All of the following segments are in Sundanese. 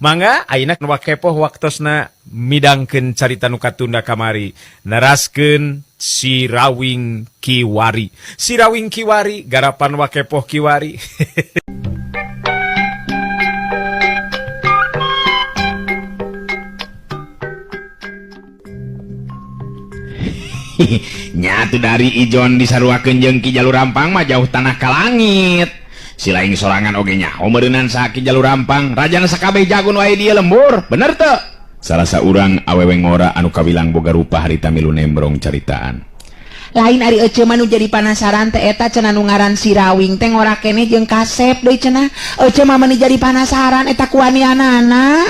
Mangga ayeuna nu kepoh waktosna midangkeun carita nu katunda kamari neraskeun si Rawing Kiwari. Si Rawing Kiwari garapan wakepoh Kiwari. Nyatu dari ijon disaruakeun jeung Ki Jalur Rampang mah jauh tanah ka langit. Si laing sorangan oge nya omeureunnan sa Ki Jalur Rampang rajana sakabeh jagon wae dieu lembur. Bener teu? Salah saurang awewe ngora anu kawilang boga rupa harita milu nembrong caritaan. Lain ari ece mah nu jadi panasaran teh eta cenah nu ngaran si Rawing teh ngora keneh jeung Kasep deui cenah. Ece mah meuni jadi panasaran eta kuanianana.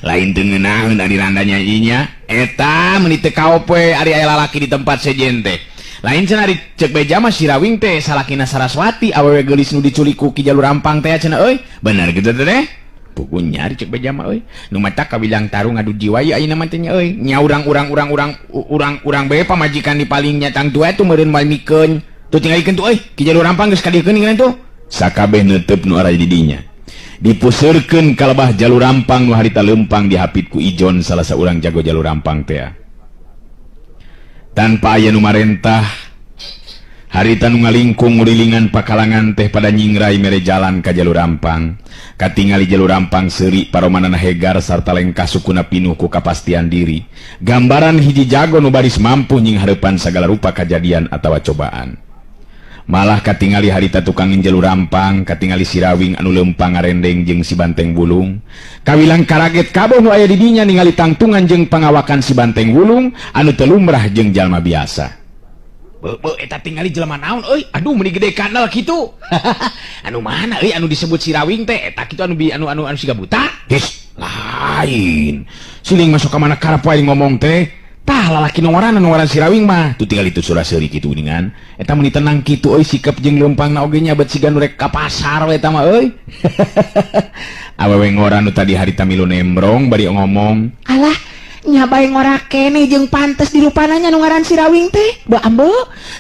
Lain teu ngeunaheun ari randanya inya eta meuni teu kaope ari aya lalaki di tempat sejen teh. Lain cenah ari cek beja mah si Rawing teh salakina Saraswati awewe geulis nu diculik ku Ki Jalur Rampang teh cenah euy. Bener kitu teh. Pugu nyari cek beja mah euy. Nu mata kabilang taruh ngadu jiwa ieu ayeuna mah teh nya euy. Nya urang bae pamajikan di paling nyatang tua tu meureun moal mikeun. Tu tinggalikeun tu euy. Ki Jalur Rampang geus kadiekeun ninggalin tu. Sakabeh neuteup nu aya di dinya. Dipuseurkeun kalebah Jalur Rampang nu harita leumpang dihapit ku ijon salah saurang jago Jalur Rampang teh. Tanpa aya nu marentah harita nu ngalingkung ngurilingan pakalangan teh pada nyingrai mere jalan ka Jalur Rampang. Katingali Jalur Rampang seuri paromanana hegar sarta lengkah sukuna pinuh ku kapastian diri. Gambaran hiji jago nu baris mampu nying hareupan sagala rupa kajadian atawa cobaan. Malah katingali harita tukang Jalur Rampang, katingali si Rawing anu leumpang ngarendeng jeung si Banteng Wulung. Kawilang karaget kabeh nu aya di dinya ningali tangtungan jeung pangawakan si Banteng Wulung anu teu lumrah jeung jalma biasa. Beuh eta tingali jelema naon euy? Aduh meuni gede kanal kitu. Anu mana euy anu disebut si Rawing teh? Eta kitu anu siga buta? His, lain. Siling masuk ka mana karep wae ngomong teh. Tah lalaki nomorana si Rawing mah tu tinggal itu surah seuri kitu geuningan eta meuni tenang kitu euy sikep jeung leumpangna oge nya bet siga nu rek ka pasar we eta mah euy. Awewe ngora nu tadi harita milu nembrong bari ngomong alah nya bae ngora keneh jeung pantes dirupana nya nu ngaran si Rawing teh beuh ambe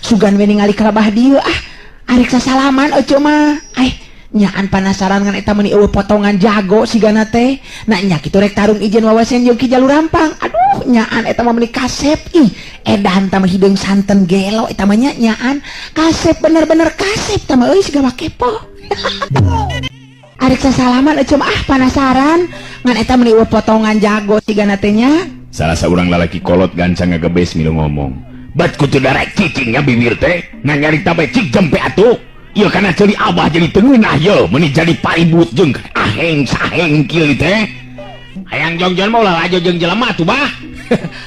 sugan we ningali kalabah dieu arek sasalaman ece mah nyaan panasaran ngan eta meuni eueuh potongan jago sigana teh nah nya kitu rek tarung ijeun wawasen jeung Ki Jalur Rampang. Aduh nyaan eta mah meuni Kasep edan tah mah hideung santen gelo eta mah nyaan Kasep bener-bener Kasep tah mah euy siga kepo. Arek sasalaman ece mah panasaran ngan eta meuni eueuh potongan jago sigana teh nya. Salah saurang lalaki kolot gancang ngagebes milu ngomong bat kudu darek cicingnya bibir teh ngan nyarita bae cik jempe atuh. Ieu kana ceuli abah jadi teungeunah ye meuni jadi paribut jeung aheng saheng kieu teh. Hayang jongjon mah ulah lajo jeung jelema atuh bah.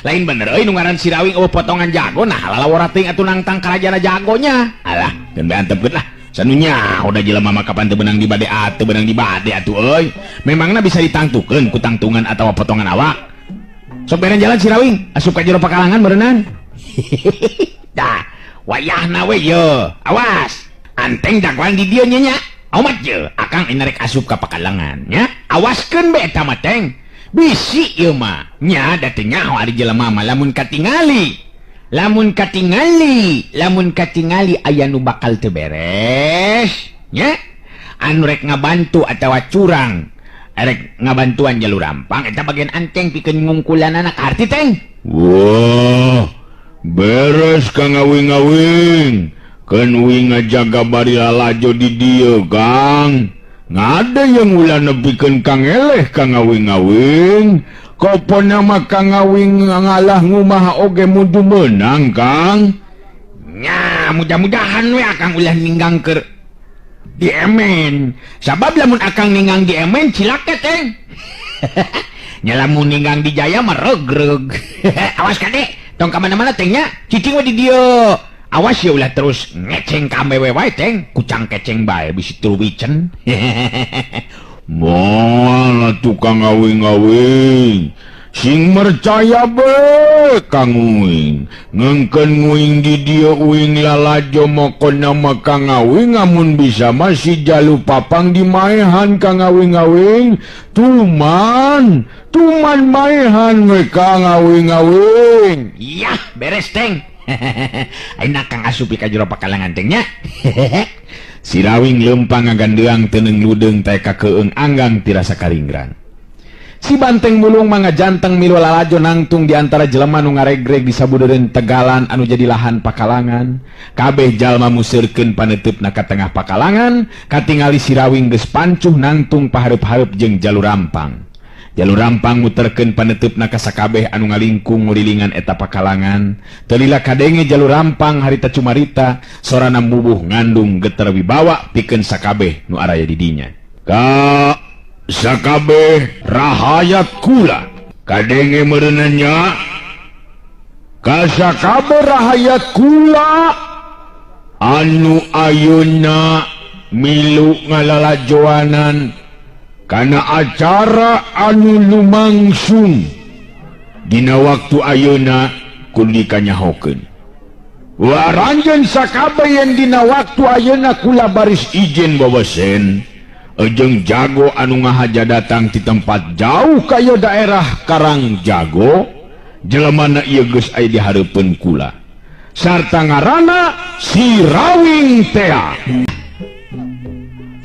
Lain bener euy nu ngaran si Rawing eueuh potongan jago nah lalawara teuing atuh nangtang karajana jagonya. Alah geun bae antepkeun lah. Sanunya udah jelema mah kapan teu beunang di bade atuh beunang di bade atuh euy. Memangna bisa ditangtukeun ku tangtungan atawa potongan awak. Sok beren jalan si Rawing asup ka jero pakalangan beureunan. Dah wayahna we ye. Awas. Anteng dakwaan di dieu nya amat je akang inarek asup ka pakalangan nya awaskeun be eta mah teng bisi ieu mah nya da teu nyaho ari jelema mah lamun katingali aya nu bakal teu beres nya anu rek ngabantu atawa curang rek ngabantuan Jalur Rampang eta bagian anteng pikeun ngungkulanana ka harti teng. Wah beres ka ngawing-ngawing kan uing ngajaga bari lalajo di dieu Kang ngada yang ulah nepikeun Kang eleh ka ngawing-ngawing kopona mah Kang ngawing ngalah ngumah oge mudu meunang Kang nya mudah-mudahan we akang ulah ninggang keur di emen sabab lamun akang ninggang di emen cilaka teh. Nya lamun ninggang di jaya mah regreg. Awas kade tong ka mana-mana teh nya cicing we di dieu. Awas ya ulah terus ngeceng ka awewe wae teng kucang keceng bae bisi truwicen. Moal tukang ngawing-ngawing sing mercaya be Kang Uing ngengkeun nguing di dieu uing lalajo mokonna mah Kang ngawing amun bisa masih jalu papang di maehan Kang ngawing-ngawing tuman maehan we Kang ngawing-ngawing. Yah beres teng. Ayeuna Kang asupi ka jero pakalangan teh nya. Sirawing lempang ngagandeang teneng ludeng teka keeng anggang tirasa karingran. Si banteng mulung manga janteng milu lalajo nangtung diantara jelema nu ngaregreg di sabudeureun tegalan anu jadi lahan pakalangan. Kabeh jalma musirkeun paneutupna ka tengah pakalangan, katingali Sirawing geus pancuh nangtung pahareup-hareup jeung Jalur Rampang. Jalur Rampang muterkeun paneutupna ka sakabeh anu ngalingkung ngurilingan eta pakalangan. Teu lila kadenge Jalur Rampang harita cumarita sorana mubuh ngandung geter wibawa pikeun sakabeh nu araya di dinya. Sakabeh rahayat kula kadenge meureunanya ka sakabeh rahayat kula anu ayeuna milu ngalalajoanan kana acara anu lumangsung dina waktu ayeuna kudu dikanyahokeun. Waranjeun sakabeh yang dina waktu ayeuna kula baris ijen bawasen jeung jago anu ngahaja datang di tempat jauh kaya daerah Karang Jago, jelemana ieu geus aya di hareupeun kula. Sarta ngaranna Sirawing tea.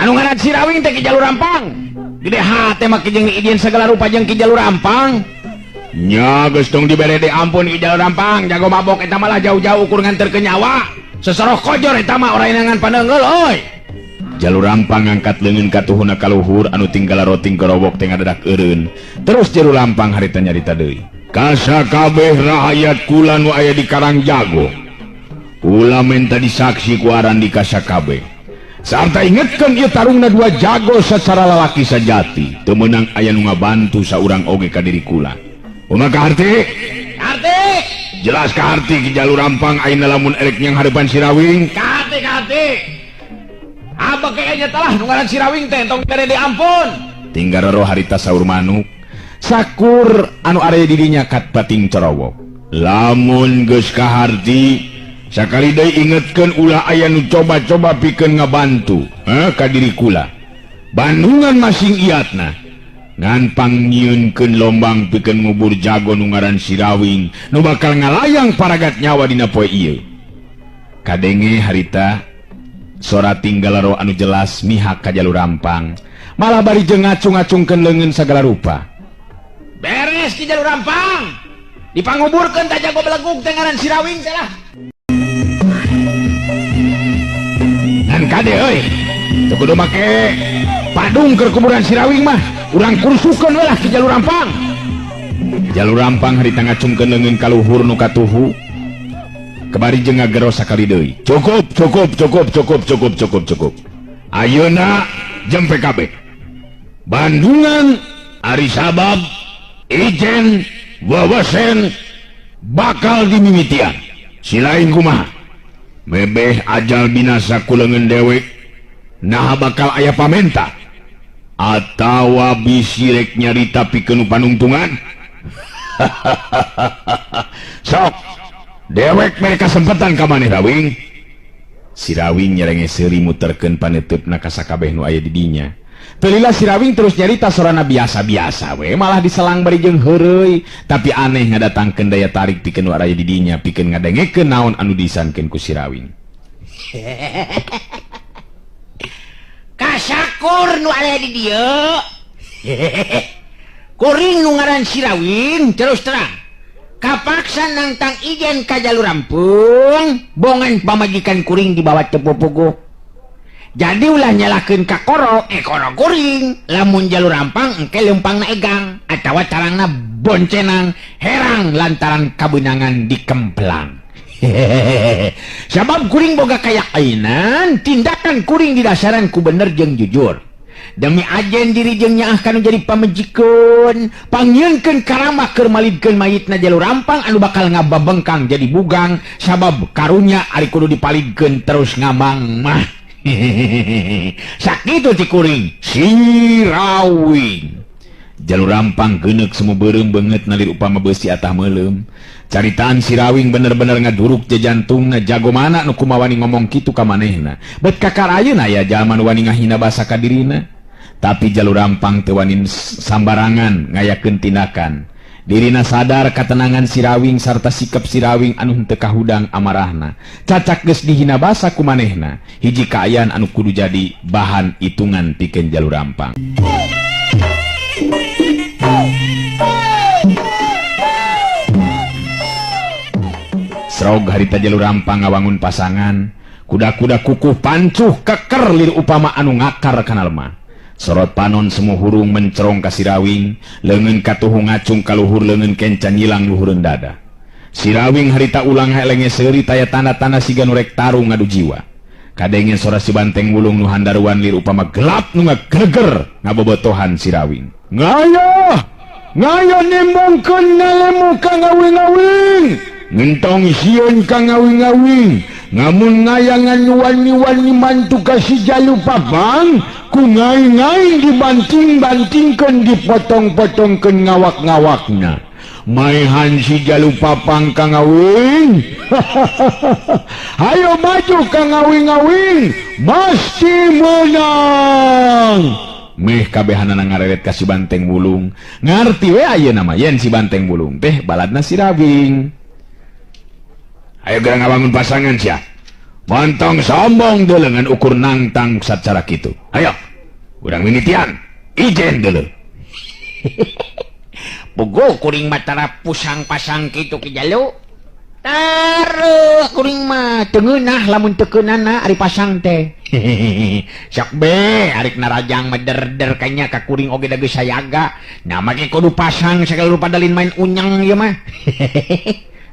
Anu ngaran Sirawing teh Ki Jalur Rampang. Gede hate make jeung idin segala rupa jeung Ki Jalur Rampang. Nya geus tong dibere de ampun Ki Jalur Rampang, jago mabok eta malah jauh-jauh ukur nganterkeun nyawa. Sesoroh kojor eta mah ora eunangan paneungeul euy. Jalur Rampang ngangkat leungeun ka tuhuna ka luhur anu tinggal roting kerobok teh ngadadak eureun. Terus Jalur Rampang harita nyarita deui. Ka sakabeh rakyat kula nu aya di Karang Jago, kula minta disaksi ku aran di kasakabeh. Sarta ingetkeun ieu tarungna dua jago secara lalaki sajati, teu meunang aya nu ngabantu saurang oge ka diri kula. Kumaha ka harti? Harti. Jelas ka harti Ki Jalur Rampang ayeuna lamun erek nyang hareupan Sirawing. Ka harti. Abah kayaknya telah nungaran Sirawing teh tong dibere de ampun. Tinggal roh harita saur manuk sakur anu area didinya kat bating corowok. Lamun geus kaharti sakali deui ingetkeun ulah aya nu coba-coba pikeun ngabantu ka diri kula. Bandungan masing iatna ngan pangnyiunkeun lombang pikeun ngubur jago nu ngaran Sirawing nu bakal ngalayang paragat nyawa dina poe ieu. Kadenge harita sora tinggal roh anu jelas mihak ka Jalur Rampang, malah bari jeung ngacung-ngacungkeun leungeun sagala rupa. Beres Ki Jalur Rampang, dipanguburkeun ta jago belegug teh ngaran Sirawing teh lah. Ngan kade euy, teu kudu make padung keur kuburan Sirawing mah, urang kursukeun we lah Ki Jalur Rampang. Jalur Rampang harita ngacungkeun leungeun ka luhur nu katuhu. Kebari jeung ngagero sakali deui. Cukup. Ayeuna jeung PKB. Bandungan ari sabab ijen wawasen bakal dimimitian. Silain kumaha? Mebeh ajal binasa ku leungeun dewek. Nah bakal aya pamenta. Atawa bisi rek nyarita pikeun panungtungan. Sok dewek mereka kesempatan ka maneh Rawing. Sirawing nyerenge seuri muterkeun paneutupna ka sakabeh nu aya di dinya. Teu lila Sirawing terus nyarita sorana biasa-biasa we, malah diselang bari jeung heureuy, tapi aneh ngadatangkeun daya tarik pikeun nu aya di dinya pikeun ngadengekeun naon anu disankeun ku Sirawing. Kasakur nu aya di dieu. Kuring nu ngaran Sirawing terus terang kapaksa nangtang ijen ka Jalur Rampung, bongan pamajikan kuring dibawa cepupugu. Jadi ulah nyalakeun ka koro kuring, lamun Jalur Rampang engke leumpangna egang atawa tarangna boncenang herang lantaran kabeunangan dikemplang. Sabab kuring boga kayakainan, tindakan kuring didasaran ku bener jeung jujur. Demi ajen diri jeung nyaah kanu jadi pamejikeun, pangyieunkeun karamah keur malidkeun mayitna Jalur Rampang anu bakal ngababengkang jadi bugang sabab karunya ari kudu dipalidkeun terus ngamang mah. Sakitu ti kuring Sirawing. Jalur Rampang geuneuk sumeubeureumm beungeut nalir upama beusi atah meuleum. Caritaan Sirawing bener-bener ngaduruk je jantungna, jago mana nu kumawani ngomong kitu ka manehna. Bet kakar ayeuna ya jalma nu wani ngahina basa ka dirina. Tapi Jalur Rampang teu wani sambarangan ngayakeun tindakan. Dirina sadar katenangan Sirawing sarta sikap Sirawing anu henteu kahudang amarahna. Cacak geus dihina basa ku manehna. Hiji kaayaan anu kudu jadi bahan hitungan pikeun Jalurampang. Srog harita Jalurampang ngawangun pasangan. Kuda-kuda kukuh pancuh keker lir upama anu ngakar kana lemah. Sorot panon semu hurung mencerong ka Sirawing, leungeun katuhu ngacung ka luhur leungeun kencan nyilang luhureun dada. Sirawing harita ulang helenge seuri taya tanda-tanda siga nu rek tarung ngadu jiwa. Kadenge sora si Banteng Wulung nu handaruan lir upama gelap nu ngagreger ngabobotohan Sirawing. Ngaya nimbangkeun ngalemu ka ngawing-ngawing. Ngentong sieun ka ngawing-ngawing. Ngamun ngayangan wani-wani mantu ka si Jalupapang, ku ngai-ngai dibanting-bantingkeun dipotong-potongkeun ngawak-ngawakna. Maihan si Jalupapang ka ngawing. Hayo maju ka ngawing-ngawing, pasti menang. Meh kabehanana ngareret ka si Banteng Wulung. Ngarti we ayeuna mah yen si Banteng Wulung teh baladna Sirawing. Ayo gerang ngabangun pasangan sia. Montong sombong deuleu ngan ukur nangtang sacara kitu. Ayo. Urang mimitian. Ijen deuleu. Puguh kuring matara pusang-pasang kitu ki Jalu. Taruh kuring mah teu ngeunah lamun teu keunana ari pasang teh. Sok be arik narajang meder-der kanya ka kuring oge da geus sayaga. Nah make kudu pasang sagala rupa dalin main unyang ieu mah.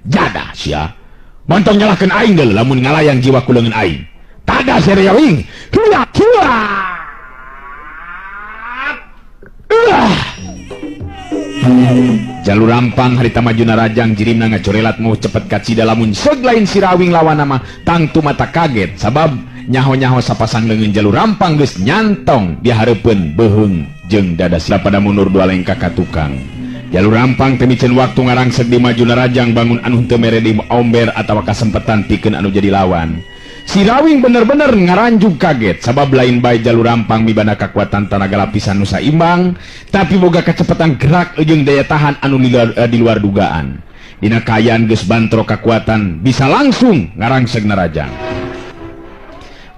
Jada sia. Montong nyalahkeun aing deuleu lamun ngalayang jiwa ku leungeun aing. Tada Sirawing. Hiat. Jalurampang harita majuna rajang jirimna ngacorelat mau cepet kacida lamun seug lain Sirawing lawan mah tangtu mata kaget sabab nyaho-nyaho sapasang leungeun Jalurampang geus nyantong di hareupeun beheung jeung dada sila pada mundur dua lengkah ka tukang. Jalurampang teu micen waktu ngarangsek di majuna rajang bangun anu teu mere di omber atawa kasempetan pikeun anu jadi lawan. Sirawing bener-bener ngaranjug kaget sabab lain bae Jalurampang mibana kakuatan tanaga lapisan nu saimbang tapi boga kacepetan gerak jeung daya tahan anu di luar dugaan. Dina kaayaan geus bantro kakuatan bisa langsung ngarangsek narajang.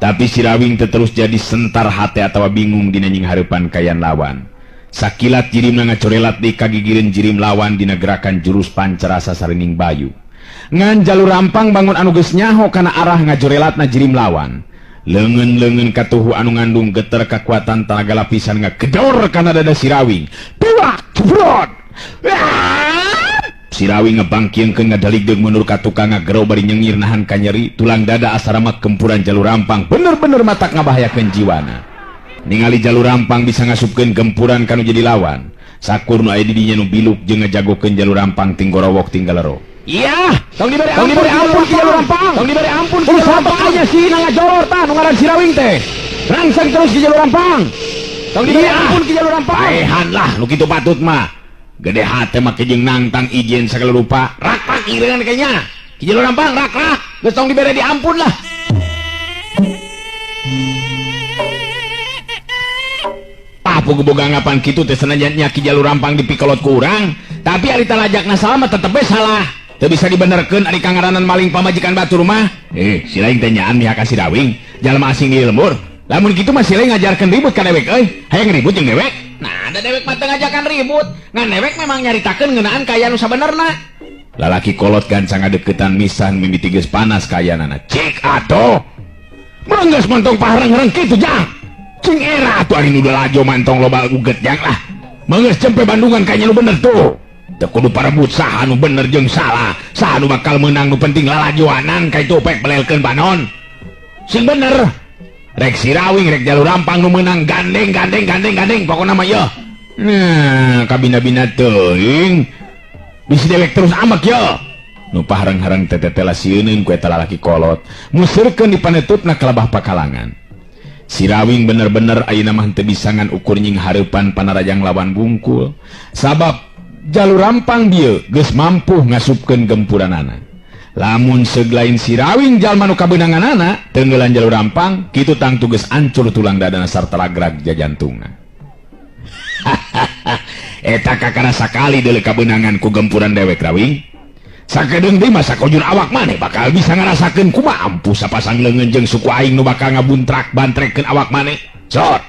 Tapi Sirawing teu terus jadi sentar hate atawa bingung dina nying hareupan kayan lawan. Sakilat jirimna ngacorelat di kagigireun jirim lawan dina gerakan jurus pancerasa sarining bayu. Ngan Jalurampang bangun anu geus nyaho kana arah ngajorelatna jirim lawan. Leungeun-leungeun katuhu anu ngandung geter kakuatan tanaga lapisan ngagedor kana dada Sirawing. Tuak, cebrot. Sirawing ngebangkieungkeun ngadaligdeug mundur ka tukang ngagero bari nyengir nahan ka nyeri tulang dada asarama gempuran Jalurampang bener-bener matak ngabahayakeun jiwana. Ningali Jalurampang bisa ngasupkeun gempuran kanu jadi lawan. Sakur nu aya di dinya nu biluk jeung ngajagokeun Jalurampang tinggorowok tinggalero. Iya, tong diberi ampun ki Jalurampang. Tong diberi ampun ki Jalurampang. Aya si ngajoror tah nu ngaran Sirawing teh. Rangsang terus ki Jalurampang. Tong diberi ampun ki Jalurampang. Paehan lah nu kitu patut mah. Gede hate make jeung nangtang ijen sagala rupa. Rak-rak ireungan kayaknya. Ki Jalurampang rak-rak. Geus tong diberi diampun lah. Puguboga ngapan kitu teh senajan nya Ki Jalurampang dipikolot ku urang, tapi ari talajakna salah mah tetep we salah. Teu bisa dibenerkeun ari kangaranan maling pamajikan batur mah. Si lain teh nyaan mihak ka Sirawing, jalma asing di lembur. Lamun kitu mah si lain ngajarkeun ribut ka dewek euy. Hayang ribut jeung dewek. Nah, ada dewek mah teu ngajakan ribut. Ngan dewek memang nyaritakeun ngeunaan kaya nu sabenerna. Lalaki kolot gancang ngadeukeutan misan mimiti geus panas kayanana. Cik atuh. Manggeus montong pahareng-hareng kitu jang. Cing era tuh ari nu lajo mantong loba uget jang lah. Manggeus cempe Bandungan kayaknya nu bener tuh. Teu kudu parebut saha nu bener jeung salah. Saha nu bakal menang nu penting lalajoanan ka itu pek belelkeun banon. Sing bener. Rek Sirawing rek Jalurampang nu menang gandeng pokona mah yeuh. Nah, kabina-bina teuing. Bisi dewek terus amek yeuh. Nu pahareng-hareng tetetela sieuneun ku eta lalaki kolot. Musirkeun di panetupna kelabah pakalangan. Sirawing bener-bener ayeuna mah teu bisa ngan ukur nying hareupan panarajang lawan bungkul sabab Jalurampang dieu geus mampu ngasupkeun gempuranana. Lamun seug lain Sirawing jalma nu kabeunanganana teunggelan Jalurampang kitu tangtu geus ancur tulang dadana sarta lagrag jajantungna. eta kakara sakali deuleu kabeunangan ku gempuran dewek Rawing. Sakedeung deui masa kojur awak maneh bakal bisa ngarasakeun kumaha ampuh sapasang leungeun jeung suku aing nu bakal ngabuntrak bantrekkeun awak maneh. Sor,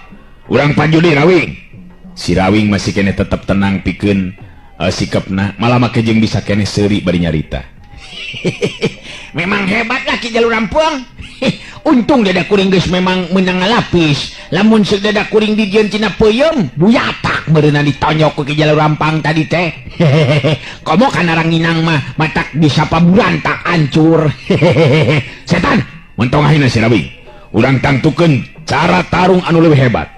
urang paju deui Rawing. Si Rawing masih kene tetep tenang pikeun sikepna, malah make jeung bisa kene seuri bari nyarita. Memang hebat lah Ki Jalur Rampung. Untung dada kuring geus memang menang ngalapis. Lamun seuk dada kuring dijieun tina peuyeum, buyatak meureunna ditonyok ku Ki Jalur Rampang tadi teh. Komo kana ranginang mah matak disapa burantak hancur. Setan, mentong ayeuna si Rawing. Urang tangtukeun cara tarung anu leuwih hebat.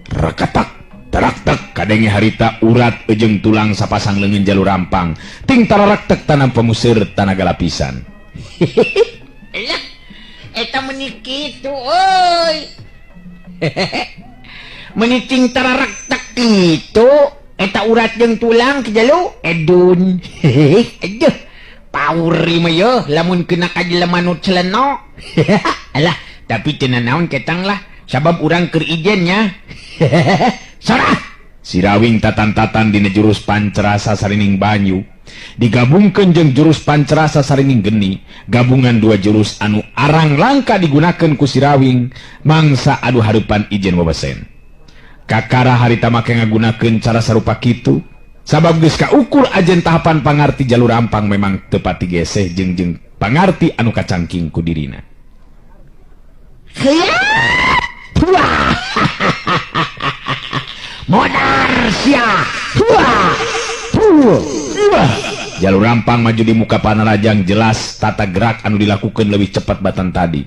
Reketak, terak-tek kadenge harita urat jeung tulang sapasang leungeun Jalur Rampang. Ting tararaktek tanam pemuseur tanaga lapisan. Elah, eta meuni kitu euy. Meuni ting tararaktek kitu, eta urat jeung tulang Ki Jalu edun. Aduh, pauri mah yeuh lamun kena ka jelema nu celeno. Alah, tapi teu naon ketang lah, sabab urang keur ijen nya. Sarah Si Rawing tatan-tatan dina jurus pancerasa sarining banyu digabungkeun jeung jurus pancerasa sarining geni, gabungan dua jurus anu arang langka digunakeun ku si Rawing mangsa adu hareupan ijen wewesen. Kakara harita make ngagunakeun cara sarupa kitu sabab geus kaukur ajen tahapan pangarti Jalur Rampang memang teu pati geseh jeung pangarti anu kacangking ku dirina. Modar sia. Jalur Rampang maju di muka Panarajang, jelas tata gerak anu dilakukan lebih cepat batan tadi.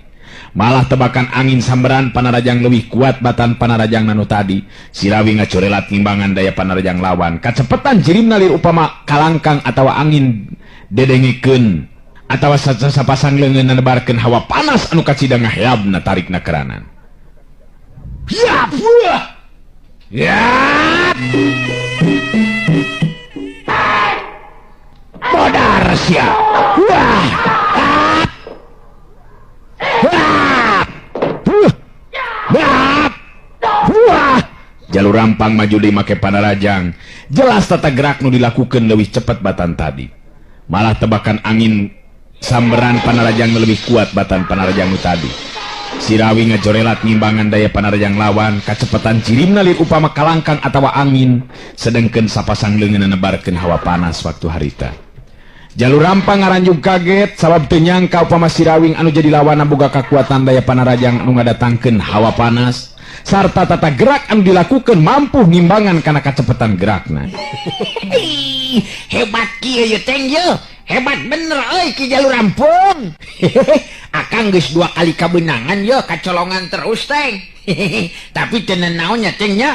Malah tebakan angin samberan Panarajang lebih kuat batan Panarajang nanu tadi. Si Rawing ngacorelat ngimbangan daya Panarajang lawan. Kacepetan jirimna lir upama kalangkang atau angin dedengikeun atawa sapasang leungeun nebarkeun hawa panas anu kacidang ngaheabna tarikna keranan. Ya, buah. Ya. Modar sia. Wah. Jalur Rampang maju di make Panarajang. Jelas tata gerak nu dilakukan lebih cepat batan tadi. Malah tebakan angin samberan Panarajang lebih kuat batan Panarajang nu tadi. Si Rawing ngajorelat ngimbangan daya Panarajang lawan, kacepetan cirimna lir upama kalangkang atawa angin, sedengkeun sapasang leungeun nebarkeun hawa panas waktu harita. Jalur Rampang ngaranjung kaget sabab teu nyangka upama si Rawing anu jadi lawan boga kakuatan daya Panarajang anu ngadatangkeun hawa panas sarta tata gerak anu dilakukan mampu ngimbangan kana kacepetan gerakna. Hebat kieu ye teng ye. Hebat bener euy Ki Jalur Rampung. Akang geus 2 kali kabeunangan ye kacolongan terus teng. Tapi teu naon nya teng nya.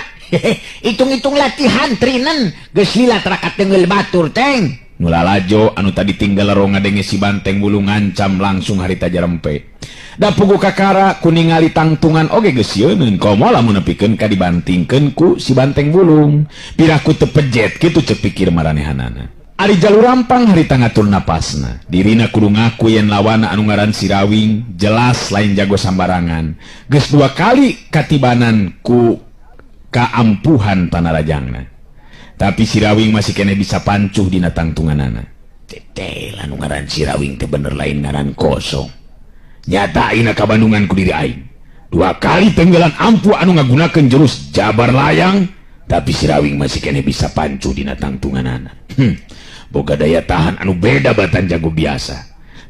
Hitung-hitung latihan trinen geus lila tarakat teungeul batur teng. Nu lalajo anu tadi tinggal lero ngadenge si Banteng Bulung ngancam langsung harita jarempe. Da pugu kakara kuningali tangtungan oge geus yeunun komo lamun nepikeun ka dibantingkeun ku si Banteng Bulung. Piraku teu pejet kitu ceuk pikir maranehanana. Ari Jalur Rampang harita ngatur napasna. Dirina kudu ngaku yen lawana anu ngaran si Rawing jelas lain jago sambarangan. Geus 2 kali katibanan ku kaampuhan Panarajangna. Tapi si Rawing masih kena bisa pancuh dina tangtunganana. Teteh anu ngaran si Rawing teh bener lain ngaran kosong. Nyatain ka Bandungan ku diri aing. 2 kali tenggelan ampuh anu ngagunakeun jurus jabar layang, tapi si Rawing masih kena bisa pancuh dina tangtunganana. Boga daya tahan anu beda batan jago biasa.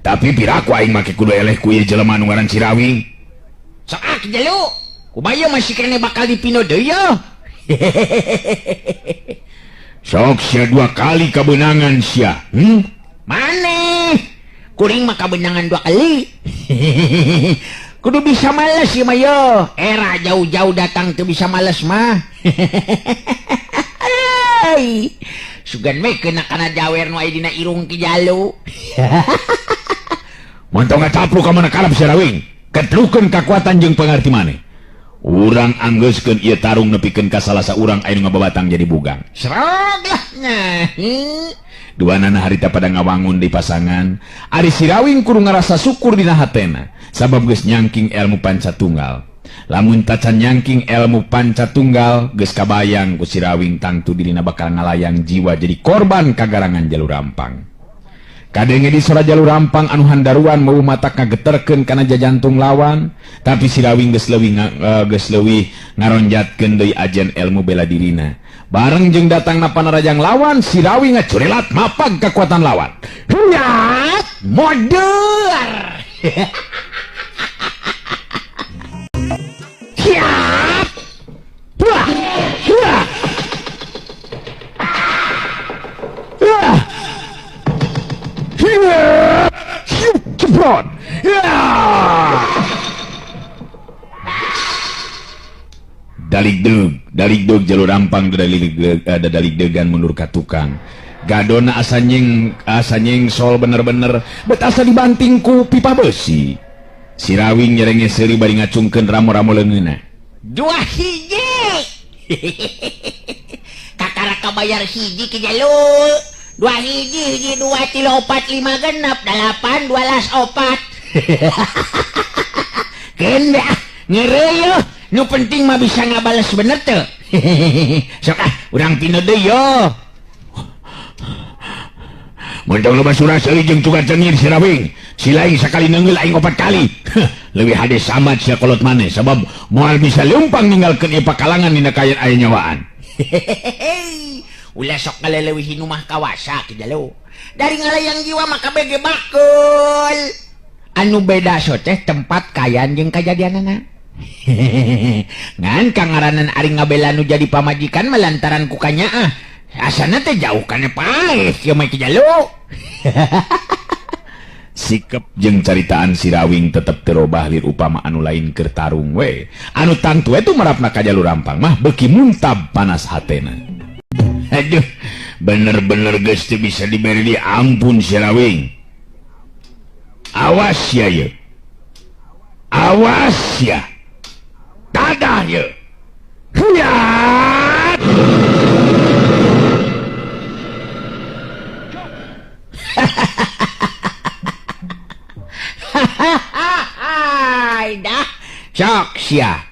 Tapi piraku aing make kudu eleh ku ieu jelema anu ngaran si Rawing. Sok Jalu, kumaha masih kene bakal dipino deui ye. Sok sia 2 kali kabenangan sia. Maneh kuring mah kabenangan 2 kali. Kudu bisa males ya mah yo. Era jauh-jauh datang tuh bisa males mah. Sugan we kena kana jawer nu aya dina irung Ki Jalu. Montong ngacaplu ka mana kalap si Rawing. Ketrukeun kakuatan jeung pangarti maneh. Urang anggeuskeun ieu tarung nepikeun ka salah saurang anu ngababatang jadi bugang. Serog lah. Nah. Duanana harita pada ngawangun di pasangan. Ari si Rawing kudu ngarasa syukur dina hatena sabab geus nyangking ilmu pancatunggal. Lamun tacan nyangking ilmu panca tunggal geus kabayang ku si Rawing tangtu dirina bakal ngalayang jiwa jadi korban kagarangan Jalur Rampang. Kadenge di sora Jalur Rampang anu handaruan mau matak ngageterkeun kana jajantung lawan, tapi si Rawing geus leuwih ngaronjatkeun deui ajen ilmu bela dirina. Bareng jeung datangna panarajang lawan, si Rawing ngacurelat mapag kekuatan lawan. Hyat modeur. Siap. Wah. Wah. Wah. Siap. Ceprot. Ya. Dalik deg Jalur Rampang dalik degan mundur ka tukang. Gadona asa nyeng sol bener-bener bet asa dibanting ku pipa besi. Si Rawing nyerenge seuri bari ngacungkeun ramo-ramo leungeunna. 2 hiji. Kakara kabayar hiji ke Jalur. 2 hiji 2 3 4 5 genep 8 12 4. Kenda ngeureuy nu penting mah bisa ngabales bener teu. Sok urang pino deui yo. Montong loba surah seuli jeung tugas cengir si Rawing. Si lain sakali neungeul aing 4 kali. Leuwih hade samat sia kolot maneh sabab moal bisa leumpang ninggalkeun ieu pakalangan dina kayen aya nyawaan. Ulah sok ngaleuwih nu mah kawasa ki Jalur. Dari ngalayang jiwa maka bege bakul. Anu beda so teh tempat kayan jeung kajadianana. Ngan kangaranan ari ngabela nu jadi pamajikan melantaran kukanya asana teh jauh kana paeh ieu mah ki Jalur. Sikep jeung caritaan si Rawing tetep terobah lir upama anu lain keur tarung we. Anu tangtu itu merapna ka Jalur Rampang mah beuki muntab panas hatena. Aduh, bener-bener geus teu bisa diberi di ampun si Rawing. Awas ya ye. Awas ya. Dadah ye. Hiat. Dah sok sia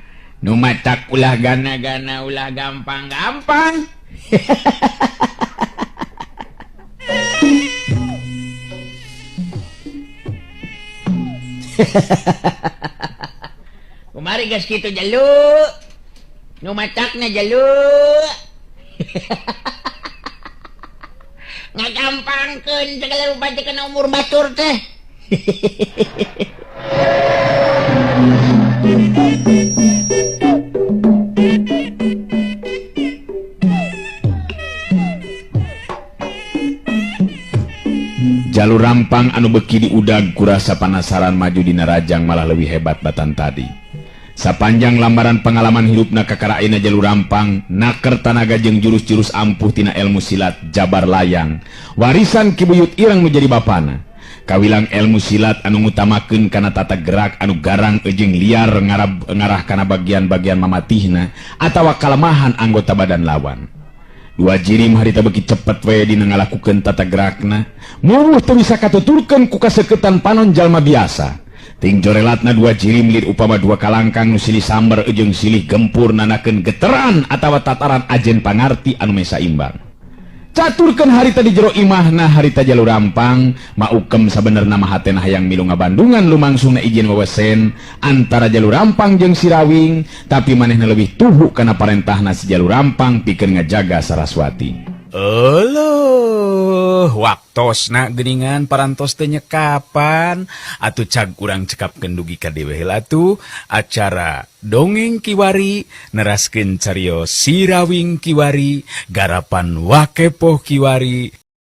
nu matak ulah gana-gana ulah gampang-gampang. Kumari gas kitu Jalur nu matakna Jalur. Ngagampangkeun segala rupa teh kana umur batur teh. Jalur Rampang anu beki diudag kurasa panasaran maju dina rajang malah lebih hebat batan tadi. Sapanjang lambaran pengalaman hidupna kakaraina Jalur Rampang naker tanaga jeung jurus-jurus ampuh tina ilmu silat jabar layang warisan kibuyut irang nu jadi bapana. Kawilang ilmu silat anu ngutamakeun kana tata gerak anu garang jeung liar ngarah kana bagian-bagian mamatihna atawa kalemahan anggota badan lawan. Dua jirim harita beki cepet we dina ngalakukeun tata gerakna muruh teu bisa katuturkeun ku kaseuketan panon jalma biasa. Ting jorelatna dua jirim lir upama dua kalangkang nu silih samber jeung silih gempur nanakeun geteran atawa tataran ajen pangarti anu mesa imbang. Caturkeun harita di jero imahna harita Jalur Rampang maukem sabenerna mah hatena hayang milu ngabandungan lumangsungna ijin wewesen antara Jalur Rampang jeung si Rawing, tapi manehna leuwih tuhu kana parentahna si Jalur Rampang pikeun ngajaga Saraswati. Eluh, waktosna geuningan parantos teh nyekapan atuh cag urang cekapkeun dugi ka dewe heula atuh acara Dongeng Kiwari neraskeun cariyos Si Rawing Kiwari garapan Wakepoh Kiwari